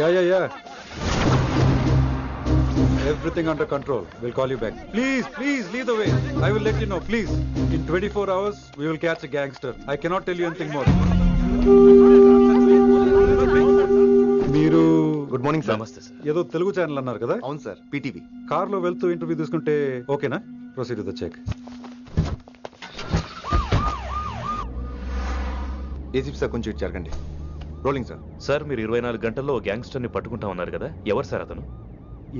Yeah. Everything under control. We'll call you back. Please, lead the way. I will let you know, please. In 24 hours, we will catch a gangster. I cannot tell you anything more. మీరు good morning sir. నమస్తే sir. ఏదో Telugu channel అన్నారు కదా? అవును sir, PTV. కార్లో వెళ్తూ interview తీసుకుంటే ఓకేనా? Proceed with the check. ACP sir కొంచెం జరగండి. Rolling sir. సార్ మీరు 24 గంటల్లో గ్యాంగ్స్టర్ని పట్టుకుంటా ఉన్నారు కదా, ఎవరు సార్ అతను?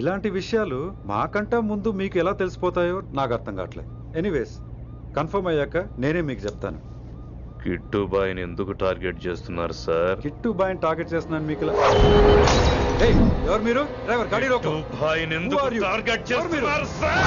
ఇలాంటి విషయాలు మాకంటా ముందు మీకు ఎలా తెలిసిపోతాయో నాకు అర్థం కావట్లేదు. ఎనీవేస్, కన్ఫర్మ్ అయ్యాక నేనే మీకు చెప్తాను. కిట్టు బాయ్ని ఎందుకు టార్గెట్ చేస్తున్నారు సార్? కిట్టు బాయ్ని టార్గెట్ చేస్తున్నాను మీకు. ఎవరు మీరు? డ్రైవర్ గాడి రోకో. కిట్టు బాయ్ని ఎందుకు టార్గెట్ చేస్తున్నారు సార్?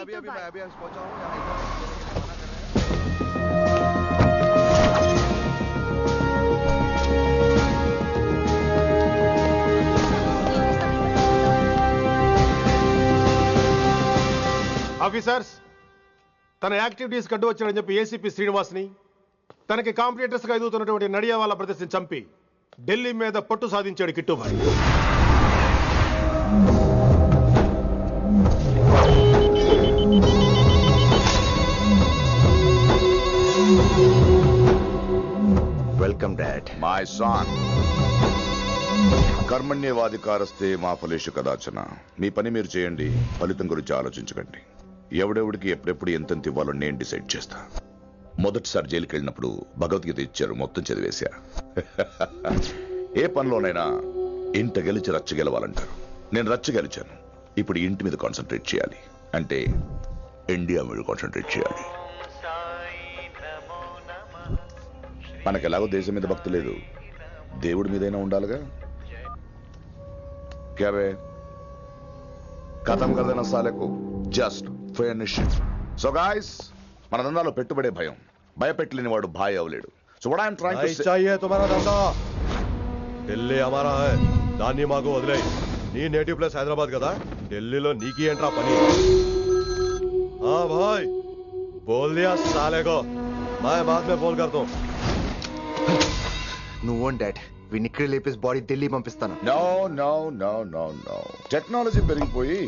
अभी मैं अभी पहुंचा हूं। ఆఫీసర్స్, తన యాక్టివిటీస్ కడ్డు వచ్చాడని చెప్పి ఏసీపీ శ్రీనివాస్ని తనకి కాంపిటీటర్స్ గా ఎదుగుతున్నటువంటి నడియా వాళ్ళ ప్రదర్శన చంపి ఢిల్లీ మీద పట్టు సాధించాడు Kittubhai. Welcome dad. My son, కర్మణ్యేవాధికారస్తే మా ఫలేషు కదాచన. మీ పని మీరు చేయండి, ఫలితం గురించి ఆలోచించకండి. ఎవడెవడికి ఎప్పుడెప్పుడు ఎంతెంత ఇవ్వాలో నేను డిసైడ్ చేస్తా. మొదటిసారి జైలుకి వెళ్ళినప్పుడు భగవద్గీత ఇచ్చారు, మొత్తం చదివేశా. ఏ పనిలోనైనా ఇంట గెలిచి రచ్చ గెలవాలంటారు. నేను రచ్చ గెలిచాను. ఇప్పుడు ఇంటి మీద కాన్సన్ట్రేట్ చేయాలి, అంటే ఇండియా మీద కాన్సన్ట్రేట్ చేయాలి. మనకెలాగో దేశం మీద భక్తి లేదు, దేవుడి మీదైనా ఉండాలిగా. క్యాబే ఖతం కదన సాలకు జస్ట్ ఫినిష్. సో గాయ్స్, మన దందాలో పెట్టుబడే భయం. భయపెట్టలేని వాడు భాయ్ అవలేడు. So what I am trying to say, चाहिए तुम्हारा धंधा, ఢిల్లీ हमारा है. దాన్ని మాకు వదిలే. నీ నేటివ్ ప్లేస్ హైదరాబాద్ కదా, ఢిల్లీలో నీకి ఏంట్రా పని? हाँ भाई, बोल दिया साले को, मैं बाद में फोन करता हूँ. నువ్వు డాడ్, వీడిని ఇక్కడ లేపేసి బాడీ ఢిల్లీ పంపిస్తాను. No no no no no. Technology పెరిగిపోయి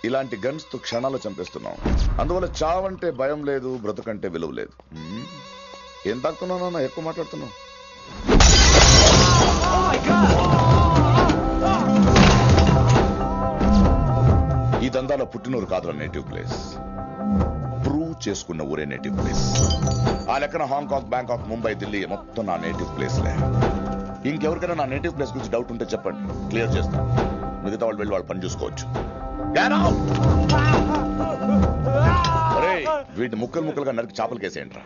ఇలాంటి గన్స్ తో క్షణాలు చంపేస్తున్నాం. అందువల్ల చావంటే భయం లేదు, బ్రతుకంటే విలువ లేదు. ఏం తాకుతున్నావు నాన్న, ఎక్కువ మాట్లాడుతున్నావు. ఈ దందాలో పుట్టినూరు కాదురా నేటివ్ ప్లేస్, ప్రూవ్ చేసుకున్న ఊరే నేటివ్ ప్లేస్. ఆ లెక్కన హాంకాంగ్, బ్యాంకాక్, ముంబై, ఢిల్లీ మొత్తం నా నేటివ్ ప్లేస్లే. ఇంకెవరికైనా నా నేటివ్ ప్లేస్ గురించి డౌట్ ఉంటే చెప్పండి, క్లియర్ చేస్తాను. మిగతా వాళ్ళు వెళ్ళి వాళ్ళు పని చూసుకోవచ్చు. వీటిని ముక్కలు ముక్కలుగా నరికి చేపలు కేసేయండి.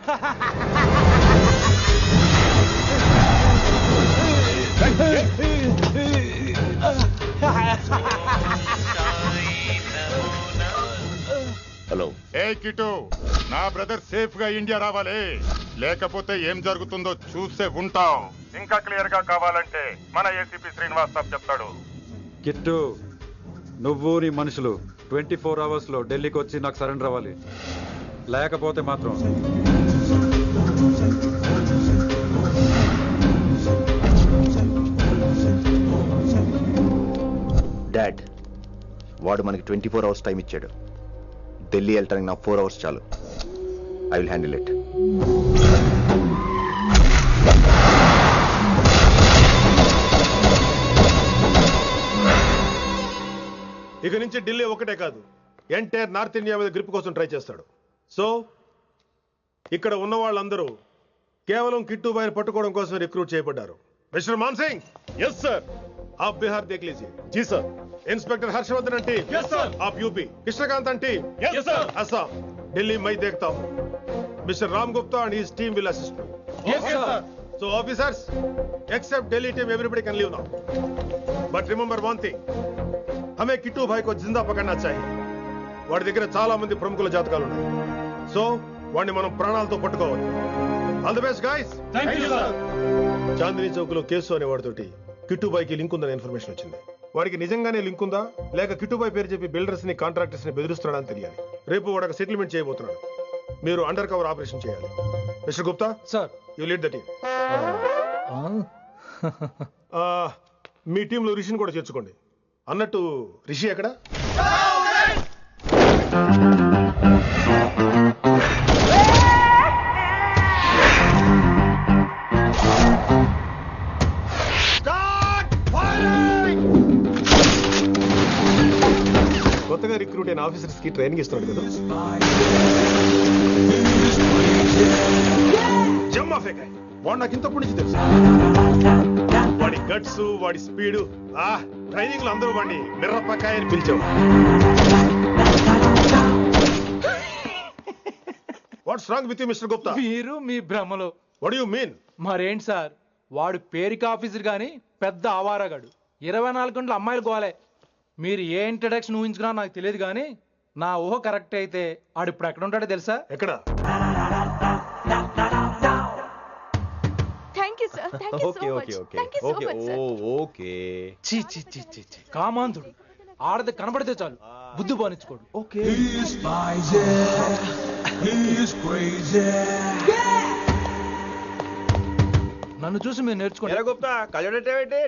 హలో. ఏ కిటు, నా బ్రదర్ సేఫ్ గా ఇండియా రావాలి, లేకపోతే ఏం జరుగుతుందో చూసే ఉంటాం. ఇంకా క్లియర్ గా కావాలంటే మన ఏసీపీ శ్రీనివాస్ సాబ్ చెప్తాడు. కిట్టు, నువ్వు నీ మనుషులు 24 అవర్స్ లో ఢిల్లీకి వచ్చి నాకు సరెండర్ అవ్వాలి. లేకపోతే మాత్రం డాడ్, వాడు మనకి 24 అవర్స్ టైం ఇచ్చాడు. ఢిల్లీ వెళ్ళటానికి నాకు 4 అవర్స్ చాలు. I will handle it. ఇక నుంచి ఢిల్లీ ఒకటే కాదు, ఎంటైర్ నార్త్ ఇండియా మీద గ్రిప్ కోసం ట్రై చేస్తాడు. సో ఇక్కడ ఉన్న వాళ్ళందరూ కేవలం కిట్టుబాయిని పట్టుకోవడం కోసం రిక్రూట్ చేయబడ్డారు. Mister Man Singh. Yes sir. आप बिहार देख लीजिए. జీ సార్. इंस्पेक्टर हर्षवर्धन आंटी. Yes, sir. आप यूपी. कृष्णकांत आंटी. Yes, sir. असम. दिल्ली मैं देखता हूँ. Mister Ram Gupta and his team will assist me. Yes, sir. So officers, except Delhi team, everybody can leave now. But remember one thing. हमें किट्टू भाई को जिंदा पकड़ना चाहिए. వాడి దగ్గర చాలా మంది ప్రముఖుల జాతకాలు ఉన్నాయి. సో వాడిని మనం ప్రాణాలతో పట్టుకోవాలి. All the best guys. Thank you sir. Chandni Chowk లో కేసు అనే వాడితోటి కిట్టుబాయికి లింక్ ఉందనే ఇన్ఫర్మేషన్ వచ్చింది. వాడికి నిజంగానే లింక్ ఉందా లేక కిట్టుబాయి పేరు చెప్పి బిల్డర్స్ ని కాంట్రాక్టర్స్ ని బెదిరిస్తున్నాడని తెలియాలి. రేపు వాడు ఒక సెటిల్మెంట్ చేయబోతున్నాడు. మీరు అండర్ కవర్ ఆపరేషన్ చేయాలి. Mister Gupta sir. You lead the team. మీ టీంలో రిషిని కూడా చేర్చుకోండి. అన్నట్టు రిషి ఎక్కడ? కొత్తగా రిక్రూట్ అయిన ఆఫీసర్స్ కి ట్రైనింగ్ ఇస్తున్నాడు కదా. జమ్మా ఫేకాయ్. వాడు నాకు ఇంతప్పటి నుంచి తెలుసు. వాడి గట్స్, వాడి స్పీడు, ట్రైనింగ్ లో అందరూ వాడిని మిర్రపకాయ అని పిలిచావు. What's wrong with you mister Gupta? మీరు మీ భ్రమలో. What you mean? మరేంటి సార్, వాడు పేరుకి ఆఫీసర్ గాని పెద్ద ఆవారగాడు. 24 గంటలు అమ్మాయిలు గోలే. మీరు ఏ ఇంట్రడక్షన్ ఊహించుకున్నా నాకు తెలియదు కానీ నా ఊహ కరెక్ట్ అయితే ఆడు ఇప్పుడు ఎక్కడ ఉంటాడో తెలుసా? ఎక్కడ? కామాంధుడు. ఆడది కనబడితే చాలు బుద్ధి పోనిచ్చుకోడు. నన్ను చూసి మీరు నేర్చుకోండి.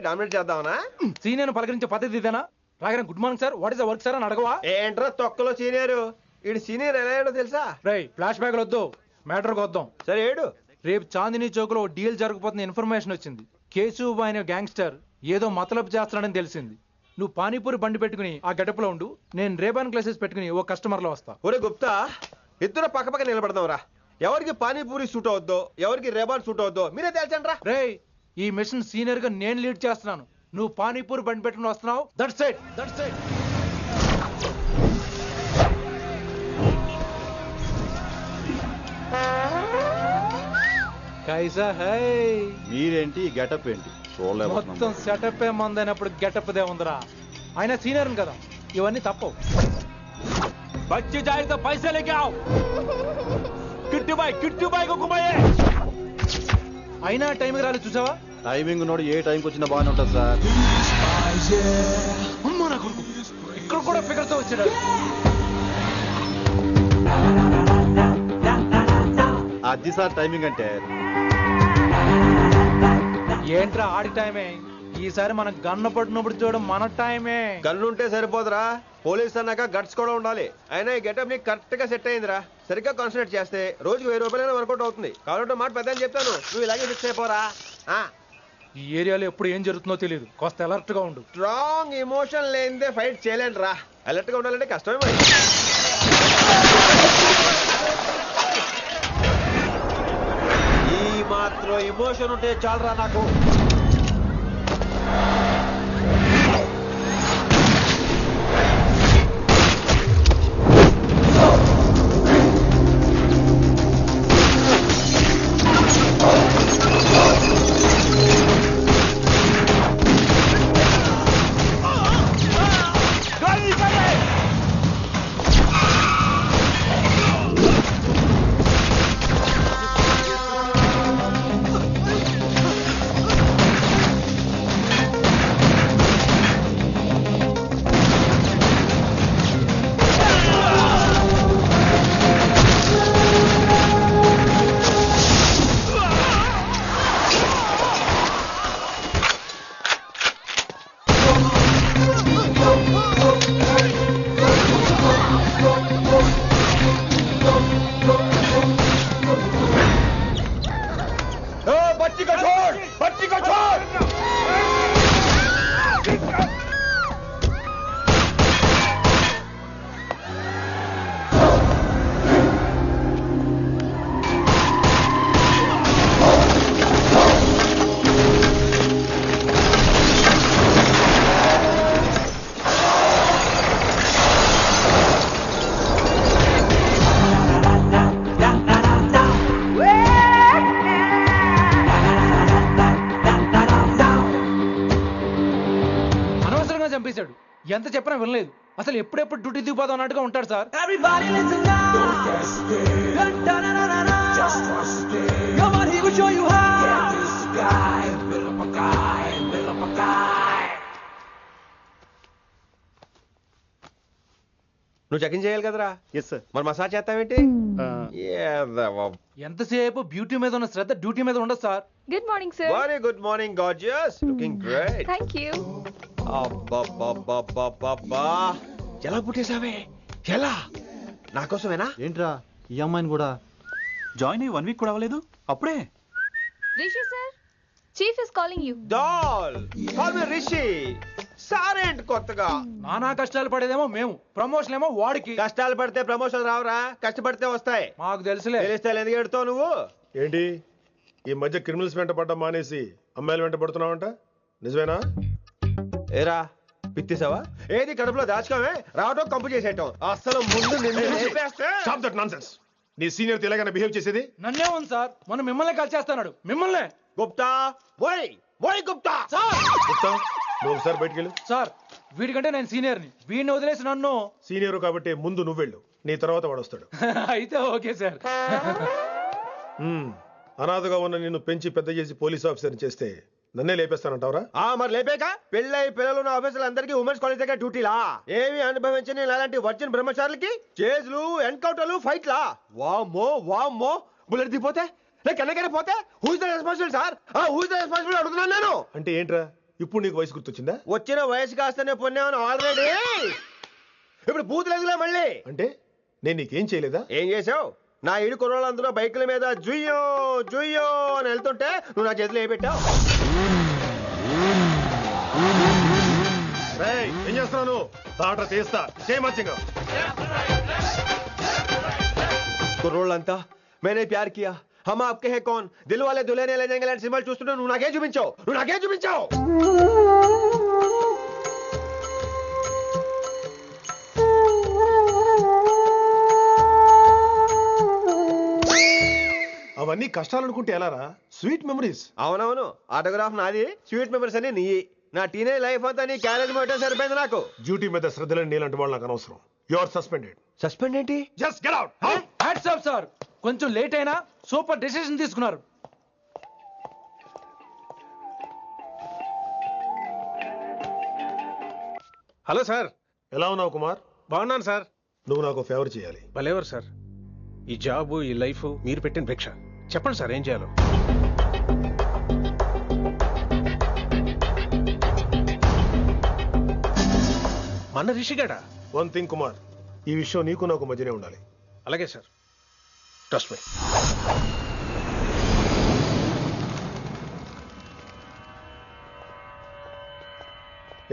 డామినేట్ చేద్దామనా? సీనియర్ పలకరించే పద్ధతి ఇదేనా? రాగానే good morning sir, what is the work sir అని అడగవా? ఏంట్రా తొక్కలో సీనియర్? ఈడు సీనియర్ ఎలా ఏడో తెలుసా? రై ఫ్లాష్ బ్యాక్ వద్దు, మ్యాటర్కి వద్దాం. సరే ఏడు. రేపు చాందినీ చౌక్ లో డీల్ జరగబోతున్న ఇన్ఫర్మేషన్ వచ్చింది. కేశూబాయ్ అనే గ్యాంగ్స్టర్ ఏదో మతలబు చేస్తున్నాడని తెలిసింది. నువ్వు పానీపూరి బండి పెట్టుకుని ఆ గడపలో ఉండు, నేను రేబాన్ గ్లాసెస్ పెట్టుకుని ఓ కస్టమర్ లో వస్తా. ఒరే గుప్తా, ఇద్దరు పక్క పక్క నిలబడదాం రా. ఎవరికి పానీపూరి సూట్ అవుద్దో, ఎవరికి రేబాన్ సూట్ అవుద్దో మీరే తేల్చండి రా. రే, ఈ మిషన్ సీనియర్ గా నేను లీడ్ చేస్తున్నాను. నువ్వు పానీపూరి బండి పెట్టుకుని వస్తున్నావు. That's it, that's it. కైసా హై? మీరేంటి గెటప్ ఏంటి? మొత్తం సెటప్ ఏ మందైనప్పుడు గెటప్ దే ఉందిరా. ఆయన సీనియర్ కదా, ఇవన్నీ తప్పవు. బచ్చి జాయితో పైసా లేకే ఆవ్. కిట్టుబాయ్ కుక్కుబాయే. అయినా టైంకి రాలేదు చూసావా? టైమింగ్ నోడు ఏ టైంకి వచ్చినా బాగానే ఉంటుంది సార్. అమ్మా నా కొడుకు, ఇక్కడ కూడా ఫిగర్ తో వచ్చాడు. అది సార్ టైమింగ్ అంటే. ఏంట్రా ఆడి టైమే? ఈసారి మనం గన్ను పట్టినప్పుడు చూడడం మన టైమే. గన్ను ఉంటే సరిపోదురా, పోలీస్ అన్నాక గట్స్ కూడా ఉండాలి. అయినా ఈ గెటప్ నీకు కరెక్ట్ గా సెట్ అయిందిరా. సరిగ్గా కాన్సన్ట్రేట్ చేస్తే రోజుకి 1000 రూపాయలైనా వర్కౌట్ అవుతుంది. కాబట్టి మాట పెద్ద అని చెప్తాను, నువ్వు ఇలాగే ఫిక్స్ అయిపోరా. ఈ ఏరియాలో ఎప్పుడు ఏం జరుగుతుందో తెలియదు, కాస్త అలర్ట్ గా ఉండు. స్ట్రాంగ్ ఎమోషన్ లేనిదే ఫైట్ చేయలేండి రా. అలర్ట్ గా ఉండాలంటే కష్టమే మరి. ఈ మాత్రం ఎమోషన్ ఉంటే చాలరా నాకు. చేశాడు. ఎంత చెప్పినా వినలేదు. అసలు ఎప్పుడెప్పుడు డ్యూటీ దిగిపోదాం అన్నట్టుగా ఉంటాడు సార్. నువ్వు చెకింగ్ చేయాలి కదరా? Yes sir. మరి మసాజ్ చేస్తావేంటి? ఎంతసేపు బ్యూటీ మీద ఉన్న శ్రద్ధ డ్యూటీ మీద ఉండదు sir. Good morning sir. Very good morning gorgeous, looking great. Thank you. అబ్బబ్బబ్బబ్బబ్బా, ఎలా పుట్టేశావే? ఎలా? నా కోసమేనా? ఏంట్రా ఈ అమ్మాయిని కూడా జాయిన్ అయ్యి 1 వీక్ కూడా అవ్వలేదు అప్పుడే? Rishi sir, chief is calling you. Doll call me Rishi. సారేంటి కొత్తగా? నానా కష్టాలు పడేదేమో మేము, ప్రమోషన్ ఏమో వాడికి. కష్టాలు పడితే ప్రమోషన్ రావురా, కష్టపడితే వస్తాయి. మాకు తెలుసులే. తెలిస్తే ఎందుకు ఎడుతావు నువ్వు? ఏంటి ఈ మధ్య క్రిమినల్స్ వెంట పడ్డం మానేసి అమ్మాయిలు వెంట పడుతున్నావంట, నిజమేనా? ఏరా పిత్తిసావా? ఏది కడుపులో దాచుకోవే, రావటం కంపు చేసేయటం. అసలు ముందు నిన్ను లేపేస్తే. Stop that nonsense. నీ సీనియర్ ఇలాగైనా బిహేవ్ చేసేది? నన్నే ఉంది సార్, మనం మిమ్మల్ని కాల్ చేస్తున్నాడు. మిమ్మల్ని. గుప్తా ఓయ్ ఓయ్ గుప్తా. గుప్తా, నువ్వు ఒకసారి బయటికి వెళ్ళు. సార్ వీడికంటే నేను సీనియర్ని, వీడిని వదిలేసి నన్ను. సీనియర్ కాబట్టి ముందు నువ్వు వెళ్ళు, నీ తర్వాత వాడు వస్తాడు. అయితే ఓకే సార్. అనాథగా ఉన్న నిన్ను పెంచి పెద్ద చేసి పోలీస్ ఆఫీసర్ని చేస్తే నన్నే లేపేస్తానంటావరా? మరి లేపాక పెళ్ళై పిల్లలు ఉన్న ఆఫీసులందరికీ ఉమెన్స్ కాలేజ్ దగ్గర డ్యూటీలా? ఏమి అనుభవించని అలాంటి వర్జిన్ బ్రహ్మచారులకి చేజ్లు, ఎన్కౌంటర్లు, ఫైట్లా? వామ్మో వామ్మో, బుల్లెట్ దిగిపోతే కన్నకైనా పోతే who is the responsible sir? Who is the responsible అడుగుతున్నాను నేను. అంటే ఏంట్రా ఇప్పుడు నీకు వయసు గుర్తొచ్చిందా? వచ్చిన వయసు కాస్తనే పొన్నాను ఆల్రెడీ. ఇప్పుడు బూత్ లేదులే మళ్ళీ. అంటే నేను నీకేం చేయలేదా? ఏం చేసావు? నా ఇడు కుర్రోళ్ళందరూ బైకుల మీద జుయ్యో జుయ్యో అని వెళ్తుంటే నువ్వు నా చేతిలో ఏ పెట్టావు? ఏం చేస్తున్నాను? తాట తీస్తా చేయమచ్చంగా. కుర్రోళ్ళంతా मैंने प्यार किया, हम आपके हैं कौन, दिल वाले दुल्हने ले जाएंगे లాంటి సినిమాలు చూస్తుంటే నువ్వు నాకే చూపించావు, నువ్వు నాకే చూపించావు. అవన్నీ కష్టాలనుకుంటే ఎలారా? Sweet memories. అవునవును, ఆటోగ్రాఫ్ నాది, స్వీట్ మెమరీస్ అని నీ. నా టీనేజ్ లైఫ్ అంతా నీ క్యారేజ్ మొట్టే సరిపోయింది నాకు. డ్యూటీ మీద శ్రద్ధలేని నీలాంటి వాళ్ళు నాకు అనవసరం. You are suspended. సస్పెండ్ ఏంటి? Just get out. Hats off sir, కొంచెం లేట్ అయినా సూపర్ డెసిషన్ తీసుకున్నారు. Hello sir. ఎలా ఉన్నావు కుమార్? బాగున్నాను సార్. నువ్వు నాకు ఫేవర్ చేయాలి. భలేవారు సార్. ఈ జాబు, ఈ లైఫ్ మీరు పెట్టిన భిక్ష. చెప్పండి సార్ ఏం చేయాలో. మన రిషిగాడా? వన్ థింగ్ కుమార్, ఈ విషయం నీకు నాకు మధ్యనే ఉండాలి. అలాగే సార్, ట్రస్ట్ మీ.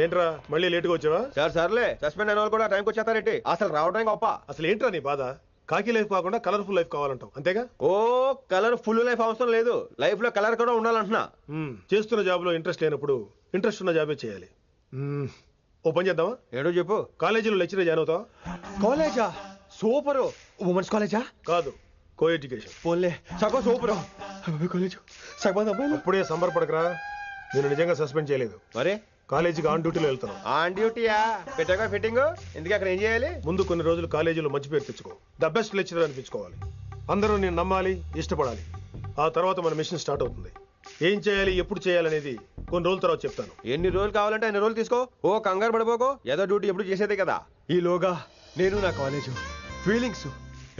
ఏంట్రా మళ్ళీ లేటుగా వచ్చావా? సార్ సర్లే, సస్పెండ్ అయిన వాళ్ళు కూడా టైంకి వచ్చేస్తారేంటి? అసలు రావడానికి గొప్ప. అసలు ఏంట్రా నీ బాధ? కాకి లైఫ్ కాకుండా కలర్ఫుల్ లైఫ్ కావాలంటావు, అంతేగా? ఓ కలర్ ఫుల్ లైఫ్ అవసరం లేదు, లైఫ్ లో కలర్ కూడా ఉండాలంటున్నా. చేస్తున్న జాబ్ లో ఇంట్రెస్ట్ లేనప్పుడు ఇంట్రెస్ట్ ఉన్న జాబే చేయాలి. ఓ పని చేద్దామా? ఏడో చెప్పు. కాలేజీలో లెక్చరర్ జాయిన్ అవుతావా? కాలేజా? సూపర్. ఉమెన్స్ కాలేజా? కాదు, కో ఎడ్యుకేషన్. పోన్లే, సగం సూపర్. కాలేజ్ సగం అబ్బాయిలు. అప్పుడే సంబరపడకరా, నేను నిజంగా సస్పెండ్ చేయలేదు. మరే కాలేజీకి ఆన్ డ్యూటీలో వెళ్తాను. ఆన్ డ్యూటీయా? పెట్టాక ఫిట్టింగ్ ఎందుకు? అక్కడ ఏం చేయాలి? ముందు కొన్ని రోజులు కాలేజీలో మంచి పేరు తెచ్చుకో, ద బెస్ట్ లెక్చరర్ అనిపించుకోవాలి. అందరూ నేను నమ్మాలి, ఇష్టపడాలి. ఆ తర్వాత మన మిషన్ స్టార్ట్ అవుతుంది. ఏం చేయాలి, ఎప్పుడు చేయాలనేది కొన్ని రోజుల తర్వాత చెప్తాను. ఎన్ని రోజులు కావాలంటే అన్ని రోజులు తీసుకో. ఓ కంగారు పడిపోకో, ఏదో డ్యూటీ ఎప్పుడు చేసేదే కదా. ఈలోగా నేను నా కాలేజ్ ఫీలింగ్స్,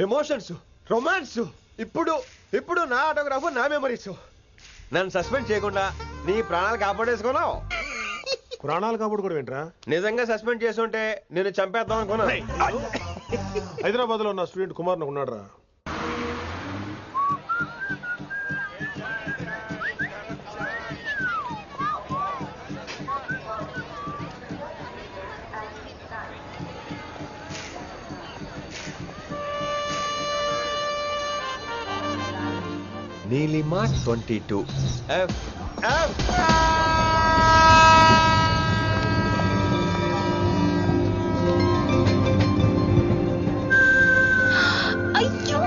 ఎమోషన్స్, రొమాన్స్, ఇప్పుడు నా ఆటోగ్రాఫ్, నా మెమరీస్. నన్ను సస్పెండ్ చేయకుండా నీ ప్రాణాలు కాపాడేసుకున్నావు. ప్రాణాలు కాపాడుకోవడం ఏంట్రా? నిజంగా సస్పెండ్ చేస్తుంటే నేను చంపేద్దాం అనుకున్నా. హైదరాబాద్ లో నా స్టూడెంట్ కుమార్ ఉన్నాడు రా. నీలిమా 22 F. అయ్యో,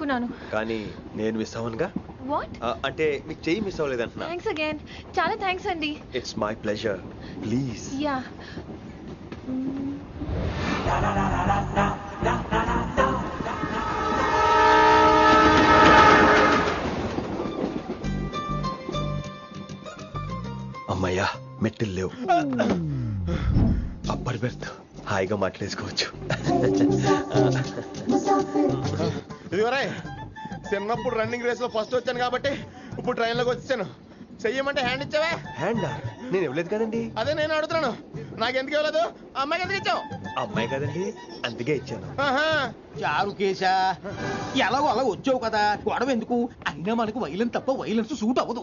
అనుకున్నాను. కానీ నేను మిస్ అవ్వనుగా. వాట్? అంటే మీకు చెయ్యి మిస్ అవ్వలేదంటున్నా. Thanks again. చాలా థ్యాంక్స్ అండి. It's my pleasure. Please. Yeah. అమ్మయ్యా మెట్టులు లేవు. అప్పర్ బెర్త్ హాయిగా మాట్లాడేసుకోవచ్చు. ఇదివరే చిన్నప్పుడు రన్నింగ్ రేస్ లో ఫస్ట్ వచ్చాను కాబట్టి ఇప్పుడు ట్రైన్ లోకి వచ్చాను. చెయ్యమంటే హ్యాండ్ ఇచ్చావే. హ్యాండా? నేను ఇవ్వలేదు కదండి. అదే నేను అడుగుతున్నాను, నాకెందుకు ఇవ్వలేదు? అమ్మాయికి ఎందుకు ఇచ్చావు? అమ్మాయి కదండి, అందుకే ఇచ్చాను. చారు కేశా, ఎలాగో అలా వచ్చావు కదా, గొడవ ఎందుకు? అయినా మనకు వైలెన్స్ తప్ప వైలెన్స్ సూట్ అవ్వదు.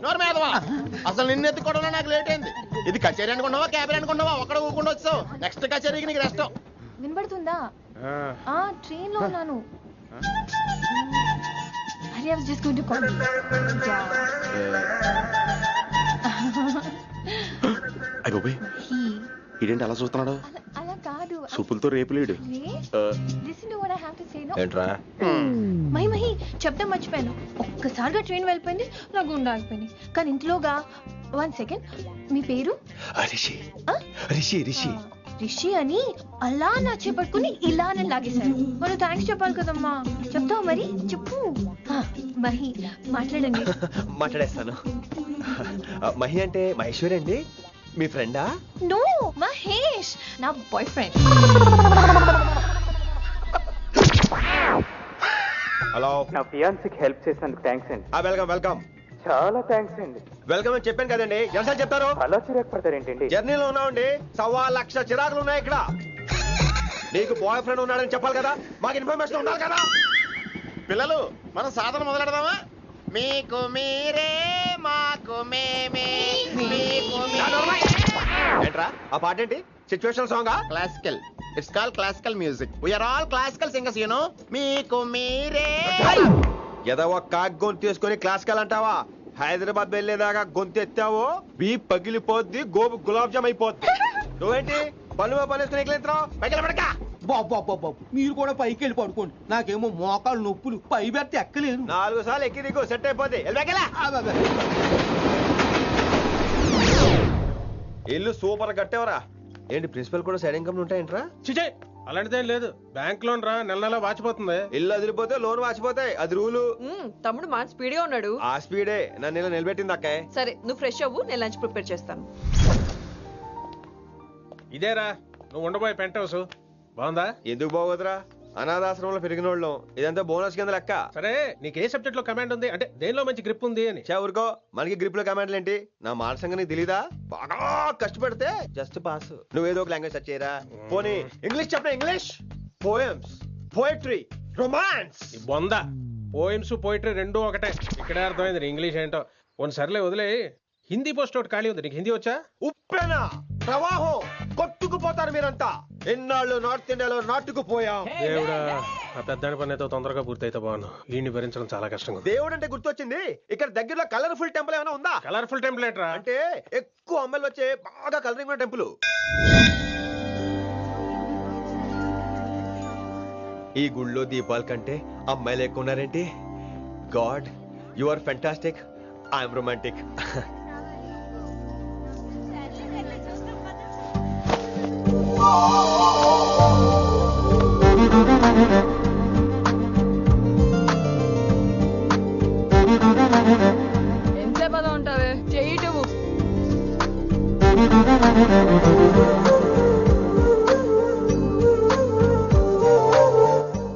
అసలు నిన్ను ఎత్తుకోవడంలో నాకు లేట్ అయింది. ఇది కచేరీ అనుకున్నావా, క్యాబిన్ అనుకున్నావా? ఒక్కడ ఊకుండా వచ్చావు. నెక్స్ట్ కచేరీకి నీకు రెస్ట్. వినబడుతుందా? ట్రైన్ లో ఉన్నాను. I was just going to call you. ఇదేంటి అలా చూస్తున్నాడు? అలా కాదు. సూపులతో రేపు లేడు. Listen to what I have to say, no? ఏంట్రా? మహి చెప్తా మర్చిపోయాను. ఒక్కసారిగా ట్రైన్ వెళ్ళిపోయింది, నా గుండె ఆగిపోయింది. కానీ ఇంట్లోగా 1 second. మీ పేరు? రిషి. రిషి రిషి రిషి అని అలా నా చేపట్టుకుని ఇలా నన్ను లాగేశారు. మనం థ్యాంక్స్ చెప్పాలి కదమ్మా. చెప్తావు మరి? చెప్పు. మహి మాట్లాడండి. మాట్లాడేస్తాను. మహి అంటే మహేశ్వరి అండి, మీ ఫ్రెండా? నో, మహేష్ నా బాయ్ ఫ్రెండ్. హలో. నా ఫియాన్సీకి హెల్ప్ చేసినందుకు థ్యాంక్స్ అండి. Welcome welcome. చాలా థ్యాంక్స్ అండి. వెల్కమ్ అని చెప్పాను కదండి, ఎన్నిసార్లు చెప్తారు? అలా చిరాకు పడతారేంటండి? జర్నీలో ఉన్నామండి, 1,00,000 చిరాకులు ఉన్నాయి ఇక్కడ. నీకు బాయ్ ఫ్రెండ్ ఉన్నాడని చెప్పాలి కదా, మాకు ఇన్ఫర్మేషన్ ఉండాలి కదా. పిల్లలు, మనం సాధన మొదలెడదామా? మీకు మీరే, మాకు మేమే, మీకు ఏంట్రా ఆ పాట ఏంటి? Situation song? Classical. It's call classical music. We are all classical singers, you know. మీకు మీరే. ఏదో ఒక కాక్ గొంతు తీసుకొని క్లాసికల్ అంటావా? హైదరాబాద్ వెళ్ళేదాకా గొంతు ఎత్తావో బీ పగిలిపోద్ది, గోబు గులాబ్ జామ్ అయిపోద్ది. నువ్వేంటి పనులు పనిస్తున్నా ఎట్లెత్తావు? పైకి పడక. బాబు మీరు కూడా పైకి వెళ్ళి పడుకోండి, నాకేమో మోకాలు నొప్పులు, పై బెర్త్ ఎక్కలేను. 4 సార్లు ఎక్కి దిగు, సెట్ అయిపోద్ది. ఇల్లు సూపర్ కట్టేవరా. ఏంటి ప్రిన్సిపల్ కూడా సైడ్ ఇన్కమ్ ఉంటాయంట్రా? చిచే అలాంటిదేం లేదు, బ్యాంక్ లోన్ రా, నెల నెల వాచిపోతుంది. ఇల్లు అదిరిపోతే లోన్ వాచిపోతాయి, అది రూలు. తమ్ముడు మా స్పీడ్ గా ఉన్నాడు. ఆ స్పీడే నన్ను ఇలా నిలబెట్టింది అక్కాయ్. సరే నువ్వు ఫ్రెష్ అవ్వు, నేను లంచ్ ప్రిపేర్ చేస్తాను. ఇదేరా నువ్వు ఉండబోయే పెంట్ హౌస్. బాగుందా? ఎందుకు బాగోదురా, అనాథాశ్రమంలో పెరిగిన వాళ్ళం, ఇదంతా బోనస్ కింద లెక్క. సరే నీకు ఏ సబ్జెక్ట్ లో కమాండ్ ఉంది, అంటే దేనిలో మంచి గ్రిప్ ఉంది అని. ఊరుకో, మనకి గ్రిప్ లో కమాండ్లు ఏంటి? నా మాట సంగతి నీకు తెలీదా? బాగా కష్టపడితే జస్ట్ పాస్. నువ్వేదో ఒక లాంగ్వేజ్ సెర్చ్ చేయరా. పోనీ ఇంగ్లీష్ చెప్పిన ఇంగ్లీష్, పోయమ్స్, పోయట్రీ, రొమాన్స్. బొంద పోయిమ్స్ పోయిటరీ రెండూ ఒకటే. ఇక్కడే అర్థమైంది ఇంగ్లీష్ ఏంటో. కొన్ని సర్లే వదిలే, హిందీ పోస్ట్ ఒకటి ఖాళీ ఉంది, నీకు హిందీ వచ్చా? ఉప్పెనా ప్రవాహం కొట్టుకుపోతారు మీరంతా. ఎన్నాళ్ళు నార్త్ ఇండియాలో నాటుకుపోయాం. దేవుడా, ఆ పెద్దాని పని అయితే తొందరగా పూర్తయితే బాగున్నాను. వీడిని భరించడం చాలా కష్టంగా. దేవుడు అంటే గుర్తొచ్చింది, ఇక్కడ దగ్గరలో కలర్ఫుల్ టెంపుల్ ఏమైనా ఉందా? కలర్ఫుల్ టెంపుల్ ఏంట్రా? అంటే ఎక్కువ అమ్మాయిలు వచ్చే బాగా కలరింగ్ ఉన్న టెంపుల్. ఈ గుళ్ళో దీపాల కంటే అమ్మాయిలు ఎక్కువ ఉన్నారేంటి? God, you are fantastic, I'm romantic. ఎంతసేపు పద ఉంటావే, చెయ్యిటువు.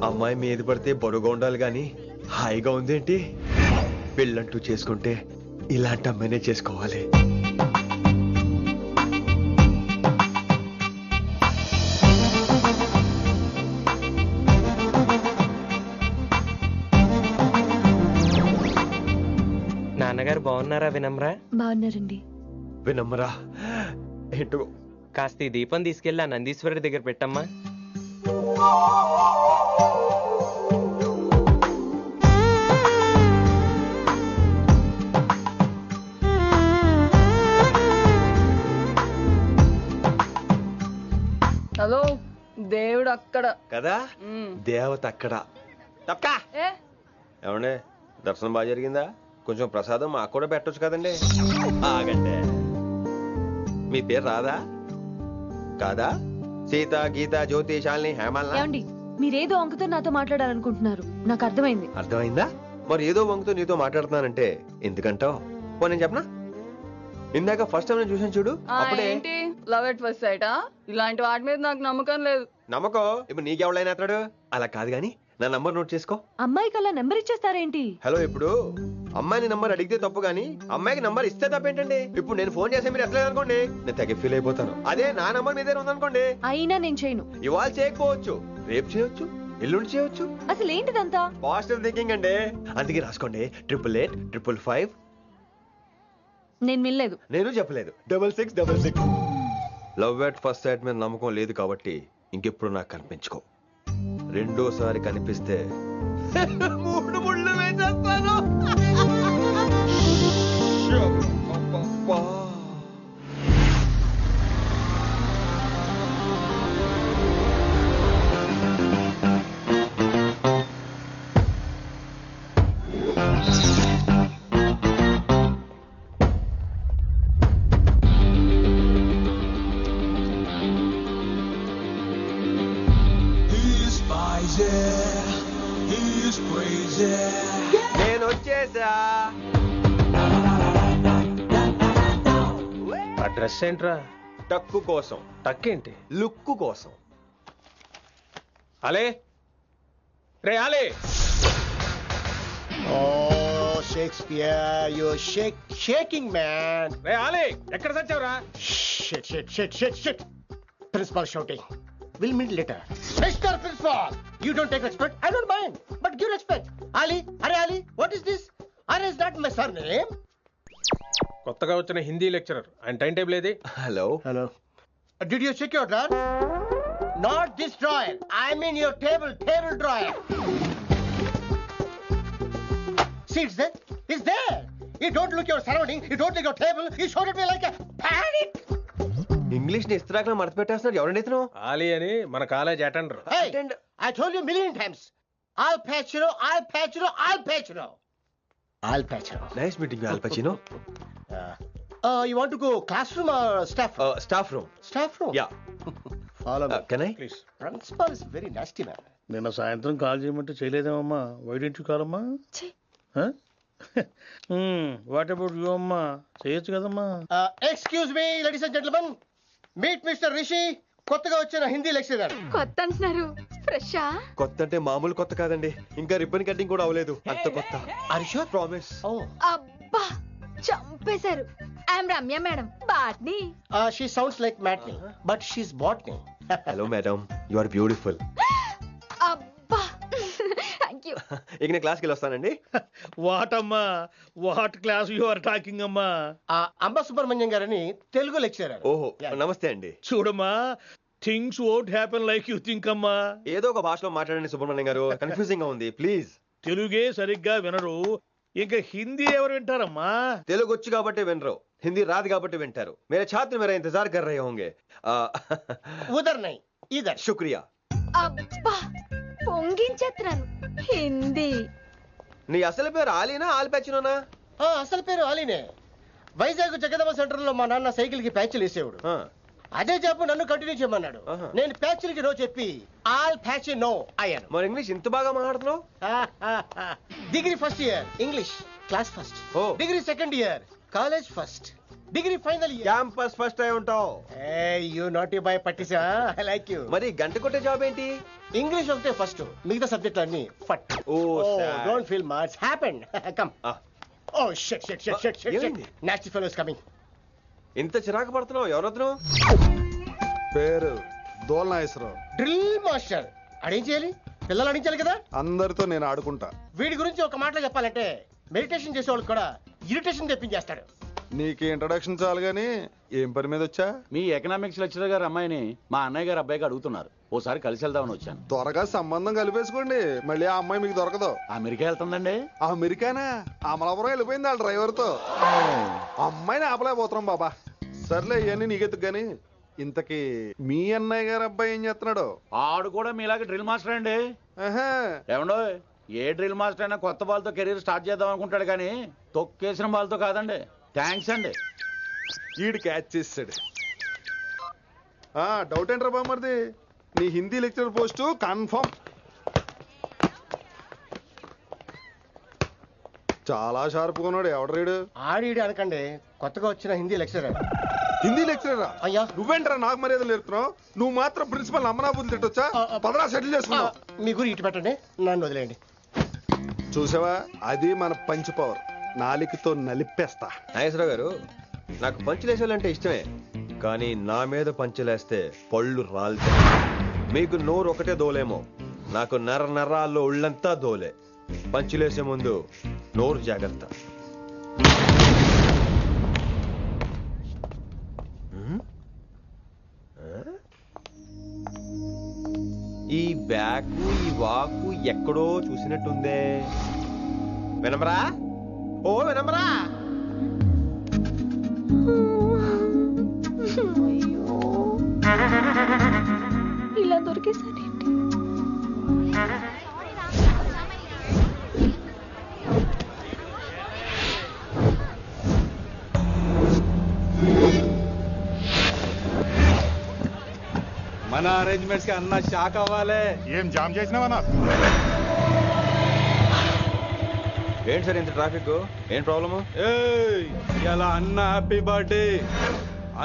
అమ్మాయి మీద పడితే బరువుగా ఉండాలి గాని హాయిగా ఉందేంటి? పెళ్ళంటూ చేసుకుంటే ఇలాంటి అమ్మాయినే చేసుకోవాలి. నాన్నగారు బాగున్నారా వినమ్రా? బాగున్నారండి. వినమ్రా ఏంటో? కాస్త ఈ దీపం తీసుకెళ్ళి ఆ నందీశ్వరుడి దగ్గర పెట్టమ్మా. హలో, దేవుడు అక్కడ కదా, దేవత అక్కడ. తప్పకా ఏమండే దర్శనం బాగా జరిగిందా? కొంచెం ప్రసాదం మాకు కూడా పెట్టొచ్చు కదండి. ఆగండి, మీ పేరు రాదా కాదా? సీత, గీత, జ్యోతి, శాలిని, హేమల్. ఏమండి మీరేదో అంకుతో నాతో మాట్లాడాలనుకుంటున్నారు, నాకు అర్థమైంది. అర్థమైందా? మరి ఏదో వంగుతో నీతో మాట్లాడుతున్నానంటే ఎందుకంటావు? పో నేను చెప్పనా? ఇందాక ఫస్ట్ టైం నేను చూసాను చూడు, అప్పుడే. ఏంటి లవ్ ఎట్ ఫస్ట్ సైటా? ఇలాంటి వాటి మీద నాకు నమ్మకం లేదు. నమ్మకం ఇప్పుడు నీకెవడైనా అతడు? అలా కాదు గాని నా నంబర్ నోట్ చేసుకో. అమ్మాయికి అలా నెంబర్ ఇచ్చేస్తారేంటి? హలో, ఇప్పుడు అమ్మాయిని నంబర్ అడిగితే తప్పు గానీ అమ్మాయికి నంబర్ ఇస్తే తప్పేంటండి? ఇప్పుడు నేను ఫోన్ చేస్తే మీరు ఎట్లేదు అనుకోండి, నేను తెగ ఫీల్ అయిపోతాను. అదే నా నంబర్ మీ దగ్గర ఉందనుకోండి, అయినా నేను చేయను. ఇవాళ చేయకపోవచ్చు, రేపు చేయొచ్చు, ఎల్లుండి చేయొచ్చు. అసలు ఏంటిదంతా? పాజిటివ్ థింకింగ్ అండి. అందుకే రాసుకోండి 888 నేను వినలేదు. నేను చెప్పలేదు 6666. లవ్ ఎట్ ఫస్ట్ సైట్ మీద నమ్మకం లేదు కాబట్టి ఇంకెప్పుడు నాకు కనిపించుకో. రెండోసారి కనిపిస్తే 3 ముళ్ళు వేసేస్తాను. నేను వచ్చేసా. ఆ డ్రెస్ ఏంట్రా? టక్కు కోసం. టక్కేంటి? లుక్కు కోసం. అలే రే అలే. Oh, Shakespeare, you're shaking, man. రే అలే, ఎక్కడ చచ్చావురా? Shit. Principal shouting. We'll meet later. Mr. Principal, you don't take respect. I don't mind, but give respect. Ali, Ali, what is this? Ali is not my surname. కొత్తగా వచ్చిన Hindi lecturer, ఆయన time table ఏది? Hello. Did you check your drawer? Not this drawer. I mean your table drawer. See, it's there. You don't look your surrounding. You don't look your table. You showed at me like a panic. English ని ఇస్త్రాకులో మడత పెట్టేస్తున్నాడు. ఎవరండి ఇతను? ఆలీ అని మన college attender. Hey, I told you a million times. I'll patch you. Nice meeting you, Al Pacino. You want to go classroom or staff room? Staff room. Staff room? Yeah. Follow me. Can I? Please. Principal is very nasty man. నిన్న సాయంత్రం call చేయమంటే చేయలేదేమమ్మా? Why don't you call అమ్మా? What about you అమ్మా? చేయొచ్చు కదమ్మా. Excuse me, ladies and gentlemen. Meet Mr. Rishi. కొత్తగా వచ్చిన Hindi lecturer. కొత్త అంటున్నారు, ఫ్రెషా? కొత్త అంటే మామూలు కొత్త కాదండి, ఇంకా రిబ్బన్ కటింగ్ కూడా అవ్వలేదు, అంత కొత్త. Are you sure? Promise. అబ్బా చంపేశారు. I'm Ramya madam, botany. She sounds like Matney, but she's botany. Hello madam, you are beautiful. అబ్బా థ్యాంక్ యూ. ఇక నేను క్లాస్కి వెళ్ళి వస్తానండి. వాట్ అమ్మా, what class you are talking అమ్మా? అంబ సుబ్రహ్మణ్యం గారని తెలుగు లెక్చరర్. ఓహో, నమస్తే అండి. చూడమ్మా, things won't happen like you think అమ్మా. ఏదో ఒక భాషలో మాట్లాడండి సుబ్రహ్మణ్యం గారు, కన్ఫ్యూజింగ్ గా ఉంది, ప్లీజ్. తెలుగే సరిగ్గా వినరు, ఇంకా హిందీ ఎవరు వింటారమ్మా? తెలుగు వచ్చు కాబట్టి వినరు, హిందీ రాదు కాబట్టి వింటారు. मेरे छात्र मेरा इंतजार कर रहे होंगे. उधर नहीं, इधर. शुक्रिया. అబ్బా పొంగించేస్తున్నాను. హిందీ. నీ అసలు పేరు ఆలీనా, ఆల్ పచ్చినోనా? అసలు పేరు ఆలీనే. వైజాగ్ జగదమ్మ సెంటర్ లో మా నాన్న సైకిల్ కి ప్యాచ్లు వేసేవాడు. అదే జాబ్ నన్ను కంటిన్యూ చేయమన్నాడు. నేను ప్యాచ్లకి నో చెప్పి ఆల్ ప్యాచ్ నో అయ్యాను. మరి ఇంగ్లీష్ ఇంత బాగా మాట్లాడుతున్నావు? Degree first year English class first. Degree second year college first. Degree final year campus first అయి ఉంటావు. యూ నాట్ యూ బై పట్టిసా. I like you. మరి గంట కొట్టే జాబ్ ఏంటి? ఇంగ్లీష్ ఒకటే ఫస్ట్, మిగతా సబ్జెక్టులు అన్ని ఫట్. Don't feel much happened. Come. Oh shit shit shit shit shit. Nasty fellows coming. ఇంత చిరాకు పడుతున్నావు, ఎవరొద్దు? పేరు దోల్నాగేశ్వరరావు. Drill master. అడేం చేయాలి? పిల్లలు అడించాలి కదా. అందరితో నేను ఆడుకుంటా. వీడి గురించి ఒక మాటలో చెప్పాలంటే మెడిటేషన్ చేసే వాళ్ళు కూడా ఇరిటేషన్ తెప్పించేస్తాడు. నీకు ఇంట్రడక్షన్ చాలు గానీ ఏం పని మీద వచ్చా? మీ ఎకనామిక్స్ లెక్చరర్ గారు అమ్మాయిని మా అన్నయ్య గారు అబ్బాయికి అడుగుతున్నారు, ఓసారి కలిసి వెళ్దామని వచ్చాను. త్వరగా సంబంధం కలిపేసుకోండి, మళ్ళీ ఆ అమ్మాయి మీకు దొరకదు. అమెరికా వెళ్తుందండి. అమెరికానా? అమలాపురం వెళ్ళిపోయింది వాళ్ళ డ్రైవర్ తో. అమ్మాయిని ఆపలేకపోతున్నాం బాబా. సర్లే ఇవన్నీ నీకెత్తుకు గాని, ఇంతకీ మీ అన్నయ్య గారు అబ్బాయి ఏం చేస్తున్నాడు? ఆడు కూడా మీలాగే డ్రిల్ మాస్టర్ అండి. ఏమండో ఏ డ్రిల్ మాస్టర్ అయినా కొత్త బాల్తో కెరీర్ స్టార్ట్ చేద్దాం అనుకుంటాడు కానీ తొక్కేసిన బాల్తో కాదండి. థ్యాంక్స్ అండి. ఈడు క్యాచ్ చేసాడు. డౌట్ ఏంట్రా బామ్మర్ది, నీ హిందీ లెక్చరర్ పోస్టు కన్ఫర్మ్. చాలా షార్ప్గా ఉన్నాడు. ఎవడరీడు? ఆడిడు అనకండి, కొత్తగా వచ్చిన హిందీ లెక్చరర్. హిందీ లెక్చరరా? అయ్యా నువ్వేంట్రా నాకు మర్యాదలు నేర్పుతున్నావు? నువ్వు మాత్రం ప్రిన్సిపల్ అమ్మనాబుద్ధి తిట్టొచ్చా? పదరా సెటిల్ చేసుకున్నావు. మీ గురి ఇటు పెట్టండి, నన్ను వదిలేయండి. చూసావా, అది మన పంచ్ పవర్. నాలికతో నలిపేస్తా. నాగేశ్వరరావు గారు, నాకు పంచులేసాలంటే ఇష్టమే, కానీ నా మీద పంచులేస్తే పళ్ళు రాలుతాయి. మీకు నోరు ఒకటే దోలేమో, నాకు నర నరాల్లో ఒళ్ళంతా దోలే. పంచులేసే ముందు నోరు జాగ్రత్త. ఈ బ్యాకు ఈ వాకు ఎక్కడో చూసినట్టుందే. వినమరా? ఓ వినమరా? ఇలా దొరికేసాడేంటి? మన అరేంజ్మెంట్స్ కి అన్న షాక్ అవ్వాలి. ఏం జామ్ చేసినావన్నా? ఏంటి సార్ ఇంత ట్రాఫిక్? ఏం ప్రాబ్లము? ఇలా అన్న హ్యాపీ బర్త్డే,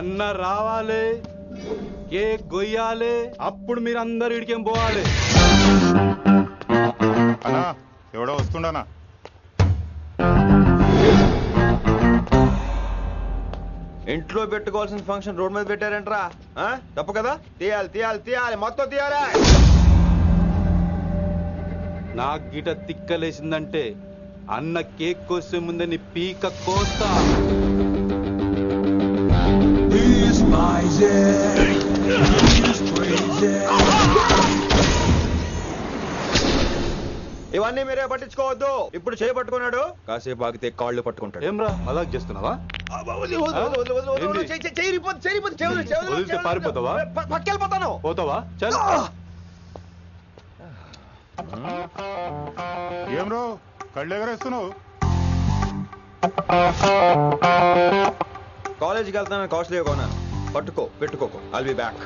అన్న రావాలి, కేక్ గొయ్యాలి, అప్పుడు మీరు అందరు ఇడికేం పోవాలి. అన్నా ఎవడో వస్తుండనా? ఇంట్లో పెట్టుకోవాల్సిన ఫంక్షన్ రోడ్ మీద పెట్టారంటరా? తప్పు కదా? తీయాలి తీయాలి తీయాలి, మొత్తం తీయాలి. నాకు గిట తిక్కలేసిందంటే అన్న కేక్ కోసే ముందే నీ పీక కోస్తా. ఇవన్నీ మీరే పట్టించుకోవద్దు. ఇప్పుడు చేయి పట్టుకున్నాడు, కాసేపు ఆగితే కాళ్ళు పట్టుకుంటాడు. ఏమ్రా మజాక్ చేస్తున్నావా? పారిపోతావా? పక్కెళ్ళిపోతాను. పోతావా? చల్. ఏం రో కళ్ళు ఎగరేస్తున్నావు? కాలేజీకి వెళ్తాను, కాస్ట్లీ కొన్నాను. పట్టుకో, పెట్టుకోకు. I'll be back.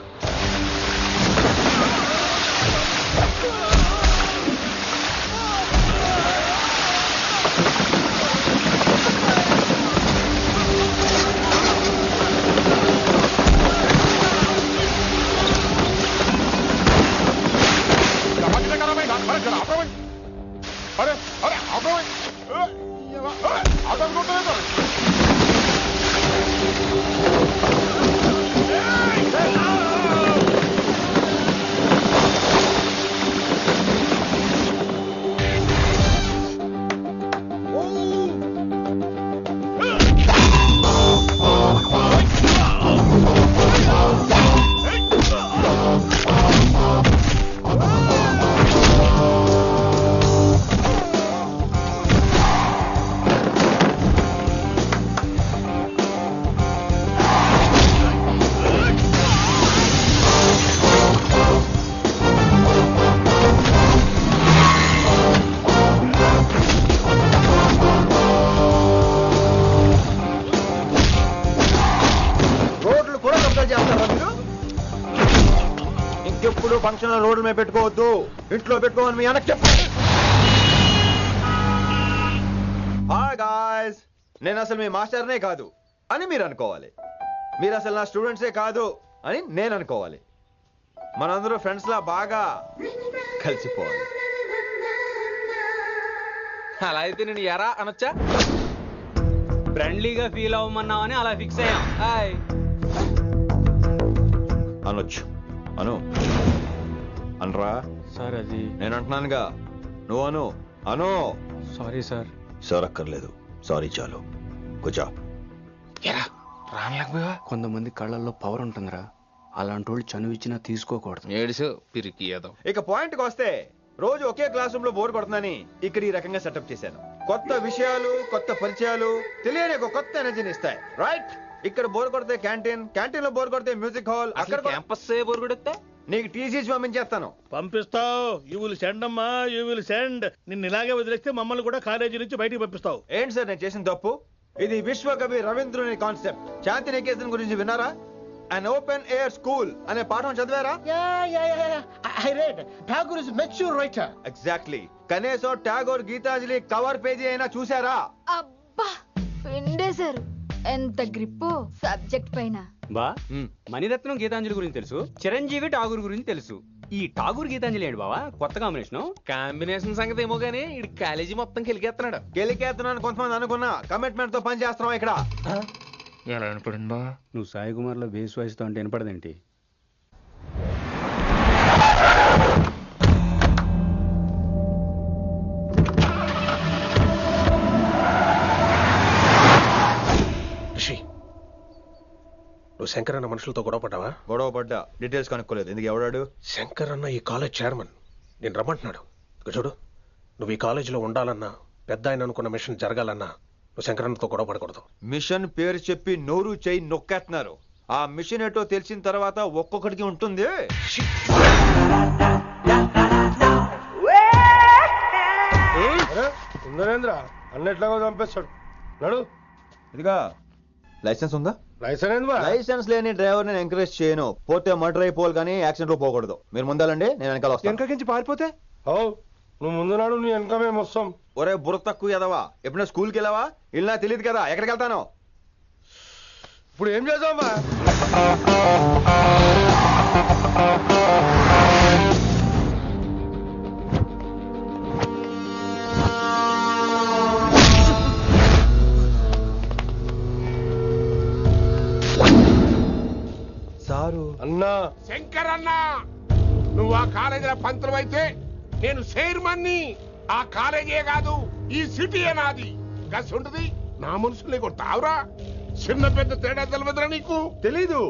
अरे अरे आपको आदम को तो ఇంకెప్పుడు ఫంక్షన్ రోడ్డు మీద పెట్టుకోవద్దు, ఇంట్లో పెట్టుకోవని మీ అన్నకి చెప్పు. హాయ్ గాయ్స్, నేను అసలు మీ మాస్టర్నే కాదు అని మీరు అనుకోవాలి. మీరు అసలు నా స్టూడెంట్సే కాదు అని నేను అనుకోవాలి. మనందరూ ఫ్రెండ్స్ లా బాగా కలిసిపోవాలి. అలా అయితే నేను ఎరా అనొచ్చా? ఫ్రెండ్లీగా ఫీల్ అవ్వమన్నావని అలా ఫిక్స్ అయ్యాం. హాయ్ అనొచ్చు. అను అనరా సార్. అది నేను అంటున్నానుగా, నువ్వు అను. అను. Sorry sir. సార్ అక్కర్లేదు, సారీ చాలు. కూర్చో. కొంతమంది కళ్ళల్లో పవర్ ఉంటుందిరా, అలాంటి వాళ్ళు చనువు ఇచ్చినా తీసుకోకూడదు. ఏడుసు పిరికి ఏదో. ఇక పాయింట్కి వస్తే, రోజు ఒకే క్లాస్ రూమ్ లో బోర్ కొడుతుందని ఇక్కడ ఈ రకంగా సెటప్ చేశాను. కొత్త విషయాలు, కొత్త పరిచయాలు తెలియని ఒక కొత్త ఎనర్జీని ఇస్తాయి. రైట్? ఇక్కడ బోర్ కొడితే క్యాంటీన్, క్యాంటీన్ లో బోర్ కొడితే మ్యూజిక్ హాల్, అక్కడ క్యాంపస్ బోర్ కొడితే నీకు టీసీ పంపించేస్తాను. పంపిస్తావు. యూ విల్ సెండ్ అమ్మా, యూ విల్ సెండ్. నిన్ను ఇలాగే వదిలేస్తే మమ్మల్ని కూడా కాలేజీ నుంచి బయటికి పంపిస్తావు. ఏంటి సార్ నేను చేసిన తప్పు? ఇది విశ్వకవి రవీంద్రుని కాన్సెప్ట్. శాంతి నికేతన్ గురించి విన్నారా? అన్ ఓపెన్ ఎయిర్ స్కూల్ అనే పాఠం చదివారా? I read. Tagore is a mature writer. Exactly. కనీసం టాగోర్ గీతాంజలి కవర్ పేజీ అయినా చూసారా? అబ్బా పిండేశారు. ఎంత గ్రిప్పు సబ్జెక్ట్ పైన. బా మణిరత్నం గీతాంజలి గురించి తెలుసు, చిరంజీవి ఠాగూర్ గురించి తెలుసు. ఈ ఠాగూర్ గీతాంజలి ఏంటి బావా కొత్త కాంబినేషన్ సంగతి ఏమో గానీ ఈ కాలేజీ మొత్తం కెలికేస్తున్నాడు. గెలికేస్తున్నాను కొంతమంది అనుకున్నా. కమిట్మెంట్ తో పని చేస్తున్నాం ఇక్కడ. ఎలా వినపడింది బా? నువ్వు సాయి కుమార్ లో బేస్ వాయిస్ తో అంటే వినపడదేంటి? నువ్వు శంకర్ అన్న మనుషులతో గొడవ పడ్డావా? గొడవ పడ్డా, డీటెయిల్స్ కనుక్కోలేదు. ఎందుకు? ఎవడాడు? శంకర్ అన్న ఈ కాలేజ్ చైర్మన్. నేను రమ్మంటున్నాడు. ఇక చూడు, నువ్వు ఈ కాలేజీలో ఉండాలన్నా, పెద్ద ఆయన అనుకున్న మిషన్ జరగాలన్నా నువ్వు శంకర్ అన్నతో గొడవ పడకూడదు. మిషన్ పేరు చెప్పి నోరు చేయి నొక్కేస్తున్నారు. ఆ మిషన్ ఏటో తెలిసిన తర్వాత ఒక్కొక్కడికి ఉంటుంది. నరేంద్ర అన్నట్లాగా చంపేస్తాడు. నడు. ఇదిగా లైసెన్స్ ఉందా? లైసెన్స్ లైసెన్స్ లేని డ్రైవర్ నేను ఎంకరేజ్ చేయను. పోతే మర్డర్ అయిపోవాలి కానీ యాక్సిడెంట్ లో పోకూడదు. మీరు ముందాలండి, నేను వెనకాల వస్తాను. వెనక నుంచి పారిపోతే నువ్వు ముందు నాడు నీ వెనక మేము వస్తాం. ఒరే బుర్ర తక్కువ ఎదవా, ఎప్పుడైనా స్కూల్కి వెళ్ళావా? ఇలా తెలియదు కదా ఎక్కడికి వెళ్తాను. ఇప్పుడు ఏం చేద్దామా? సారు అన్నా. శంకర్ అన్నా, నువ్వు ఆ కాలేజీలో పంతులు అయితే నేను చైర్మన్ని. ఆ కాలేజీ కాదు ఈ సిటీయే నాది. గస్ ఉంటుంది నా మనుషుల్ని కొడతావురా? చిన్న పెద్ద తేడా తెలవదురా నీకు? తెలీదు.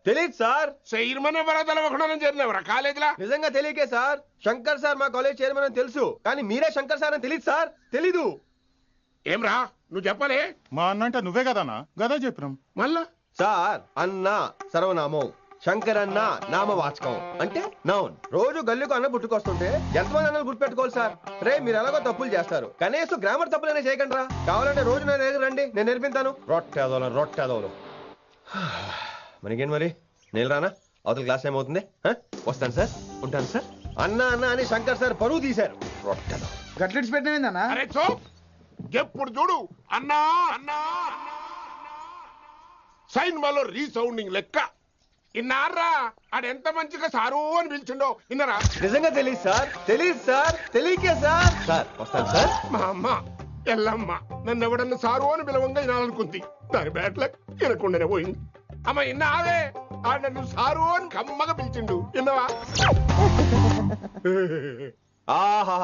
తెలీదు సార్. చైర్మన్ ఎవరో తెలవకుండా చేరినవరా కాలేజీలో? నిజంగా తెలియకే సార్. శంకర్ సార్ మా కాలేజ్ చైర్మన్ అని తెలుసు, కానీ మీరే శంకర్ సార్ అని తెలియదు సార్. తెలీదు. ఏమ్రా నువ్వు చెప్పలే? మా అన్న అంటే నువ్వే కదన్నా? గదా చెప్పినాం. మళ్ళా సార్ అన్న సర్వనామం, శంకర్ అన్న నామవాచకం అంటే నౌన్. రోజు గల్లుకు అన్న పుట్టుకొస్తుంటే ఎంతమంది అన్నలు గుర్తుపెట్టుకోవాలి సార్? రే మీరు ఎలాగో తప్పులు చేస్తారు, కనీసం గ్రామర్ తప్పులైనా చేయకండి రా. కావాలంటే రోజు నా దగ్గర రండి, నేను నేర్పిస్తాను. రొట్టెదోలు మనకేం మరి? నేను రానా? అవతల క్లాస్ ఏమవుతుంది? వస్తాను సార్, ఉంటాను సార్. అన్న అన్న అని శంకర్ సార్ పరువు తీశారు. రొట్టెదో గట్లెట్స్ పెట్టినా ఎప్పుడు చూడు అన్నా అన్నా సైన్ మాలో రీసౌండింగ్ లెక్క. ఇన్నారా ఆడెంత మంచిగా సారు అని పిలిచిండో ఇన్నరా? నిజంగా తెలియదు సార్. తెలియదు సార్. తెలియకే సార్. సార్ వస్తాను సార్. మా అమ్మ ఎల్లమ్మ నన్ను ఎవడన్నా సారు అని పిలవంగా వినాలనుకుంది. దాని బ్యాట్ల వినకుండానే పోయింది. అమ్మ ఇన్నావే, ఆడ నన్ను సారు అని కమ్మగా పిలిచిండు. విన్నవా? ఆహా